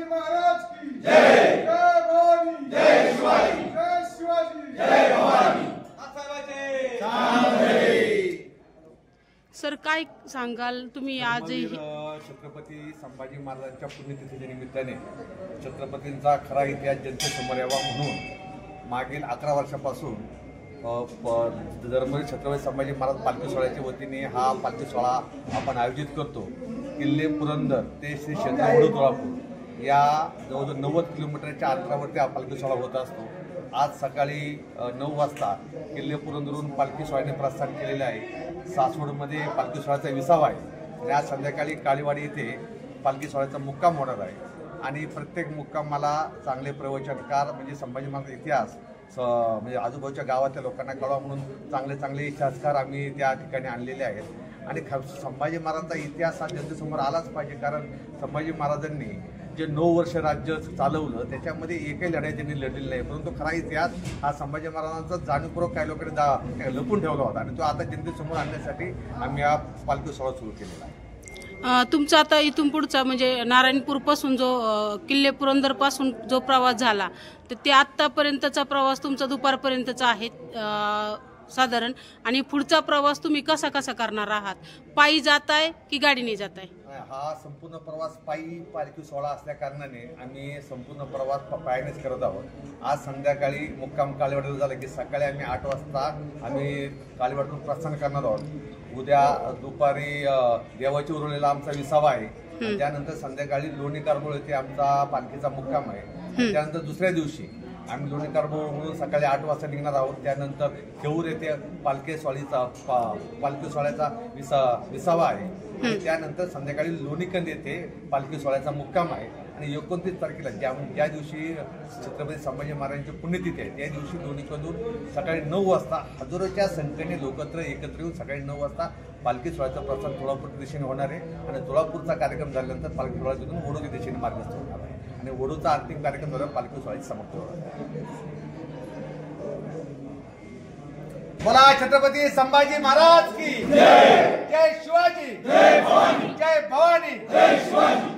महाराज की जय। जय भवानी, जय शिवाजी, जय शिवाजी, जय भवानी। सर काय सांगाल तुम्ही आज छत्रपती संभाजी महाराजांच्या पुण्यतिथीच्या निमित्ताने छत्रपतींचा खरा इतिहास जनतेसमोर यावा म्हणून मागील 11 वर्षापासून दरमळी छत्रपती संभाजी महाराज पालखी सोहळ्याच्या वतीने हा पालखी सोहळा आपण आयोजित करतो। किल्ले पुरंदर ते श्री क्षेत्र वडोदरापूर या जवळजवळ 90 किलोमीटरच्या अंतरावरती हा पालखी सोहळा होत असतो। आज सकाळी 9 वाजता किल्ले पुरंदरहून पालखी सोहळ्याने प्रस्थान केलेले आहे। सासवडमध्ये पालखी सोहळ्याचा विसावा आहे आणि आज संध्याकाळी काळीवाडी येथे पालखी सोहळ्याचा मुक्काम होणार आहे आणि प्रत्येक मुक्कामाला चांगले प्रवचनकार म्हणजे संभाजी महाराज इतिहास म्हणजे आजूबाजूच्या गावातल्या लोकांना कळवा म्हणून चांगले इतिहासकार आम्ही त्या ठिकाणी आणलेले आहेत आणि संभाजी महाराजांचा इतिहास हा जनतेसमोर आलाच पाहिजे। कारण संभाजी महाराजांनी जे 9 वर्ष राज्य चालवलं त्याच्यामध्ये एकही लढाई त्यांनी लढलेली नाही, परंतु खरा इतिहास हा संभाजी महाराजांचा जाणीवपूर्वक काही लोकांनी लपून ठेवला होता आणि तो आता जनतेसमोर आणण्यासाठी आम्ही हा पालखी सोहळा सुरू केलेला आहे। तुमचा आता इथून पुढचा म्हणजे नारायणपूर पासून जो किल्ले पुरंदर पासून जो प्रवास झाला तर ते आतापर्यंतचा प्रवास तुमचा दुपारपर्यंतचा आहे साधारण, आणि पुढचा प्रवास तुम्ही कसा करणार आहात? पायी जाताय की गाडीने जाताय? हा संपूर्ण प्रवास पायी पालखी सोहळा असल्या कारणाने आम्ही संपूर्ण प्रवास पायीनेच करत आहोत। आज संध्याकाळी मुक्काम काळीवाडीला झाला की सकाळी आम्ही 8 वाजता आम्ही काळीवाडीतून प्रस्थान करणार आहोत। उद्या दुपारी देवाची उरलेला आमचा विसावा आहे, त्यानंतर संध्याकाळी लोणी कारबोळ येथे आमचा पालखीचा मुक्काम आहे। त्यानंतर दुसऱ्या दिवशी आम्ही लोणी कारबोळ म्हणून सकाळी 8 वाजता निघणार आहोत। त्यानंतर केऊर येथे पालखी सोहळ्याचा विसावा आहे। त्यानंतर संध्याकाळी लोणीकंद येथे पालखी सोहळ्याचा मुक्काम आहे आणि 29 तारखेला ज्या दिवशी छत्रपती संभाजी महाराजांची पुण्यतिथी आहे त्या दिवशी लोणीकंदून सकाळी 9 वाजता हजारोच्या संख्येने एकत्र येऊन सकाळी 9 वाजता पालखी सोहळ्याचा प्रस्थान तुळजापूर दिशेने होणार आहे आणि तुळजापूरचा कार्यक्रम झाल्यानंतर पालखी सोहळ्यातून वडूच्या दिशेने मार्गस्थ होणार आहे आणि वडूचा अंतिम कार्यक्रम झाल्यावर पालखी सोहळ्याची समाप्ती होणार आहे। बोला छत्रपती संभाजी महाराज की जय। जय शिवाजी, जय भवानी, जय भवानी, जय शिवाजी।